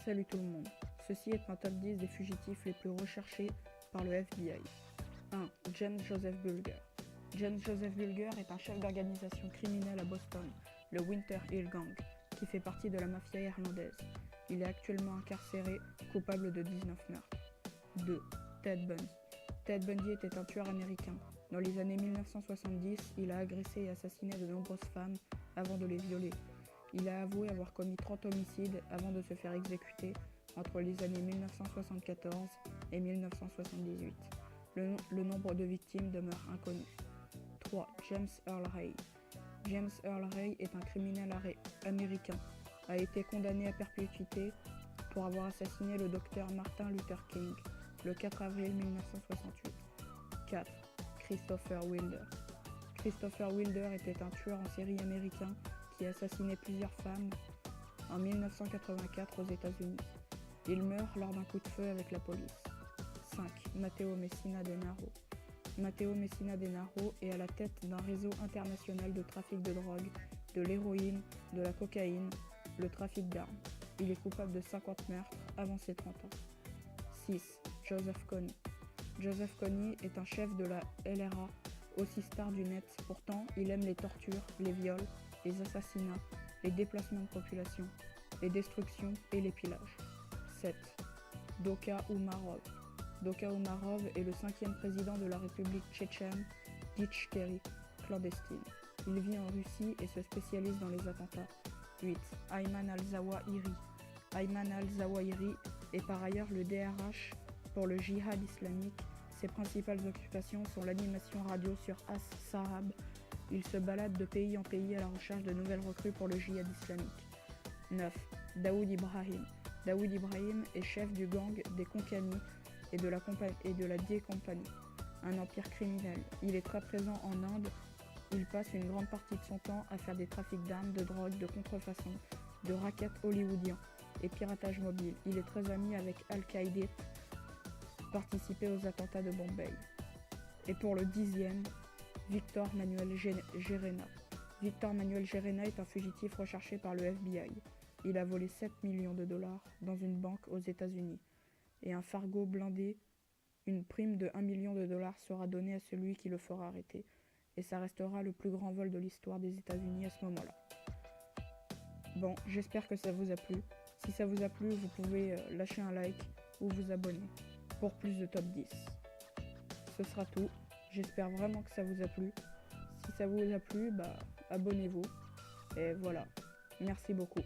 Salut tout le monde, ceci est un top 10 des fugitifs les plus recherchés par le FBI. 1. James Joseph Bulger. James Joseph Bulger est un chef d'organisation criminelle à Boston, le Winter Hill Gang, qui fait partie de la mafia irlandaise. Il est actuellement incarcéré, coupable de 19 meurtres. 2. Ted Bundy. Ted Bundy était un tueur américain. Dans les années 1970, il a agressé et assassiné de nombreuses femmes avant de les violer. Il a avoué avoir commis 30 homicides avant de se faire exécuter entre les années 1974 et 1978. Le nombre de victimes demeure inconnu. 3. James Earl Ray. James Earl Ray est un criminel américain, a été condamné à perpétuité pour avoir assassiné le docteur Martin Luther King le 4 avril 1968. 4. Christopher Wilder. Christopher Wilder était un tueur en série américain qui a assassiné plusieurs femmes en 1984 aux États-Unis. Il meurt lors d'un coup de feu avec la police. 5. Matteo Messina Denaro. Matteo Messina Denaro est à la tête d'un réseau international de trafic de drogue, de l'héroïne, de la cocaïne, le trafic d'armes. Il est coupable de 50 meurtres avant ses 30 ans. 6. Joseph Kony. Joseph Kony est un chef de la LRA, aussi star du net. Pourtant, il aime les tortures, les viols, les assassinats, les déplacements de population, les destructions et les pillages. 7. Doka Umarov. Doka Umarov est le 5e président de la République tchétchène d'Itchkerie, clandestine. Il vit en Russie et se spécialise dans les attentats. 8. Ayman al-Zawahiri. Ayman al-Zawahiri est par ailleurs le DRH pour le djihad islamique. Ses principales occupations sont l'animation radio sur As-Sahab. Il se balade de pays en pays à la recherche de nouvelles recrues pour le djihad islamique. 9. Daoud Ibrahim. Daoud Ibrahim est chef du gang des Konkani et de la D-Company, un empire criminel. Il est très présent en Inde. Il passe une grande partie de son temps à faire des trafics d'armes, de drogue, de contrefaçon, de rackets hollywoodiens et piratage mobile. Il est très ami avec Al-Qaïda, participé aux attentats de Bombay. Et pour le 10e, Victor Manuel Gerena. Victor Manuel Gerena est un fugitif recherché par le FBI. Il a volé 7 millions de dollars dans une banque aux États-Unis. Et un Fargo blindé, une prime de 1 million de dollars sera donnée à celui qui le fera arrêter. Et ça restera le plus grand vol de l'histoire des États-Unis à ce moment-là. Bon, j'espère que ça vous a plu. Si ça vous a plu, vous pouvez lâcher un like ou vous abonner pour plus de top 10. Ce sera tout. J'espère vraiment que ça vous a plu. Si ça vous a plu, abonnez-vous. Et voilà. Merci beaucoup.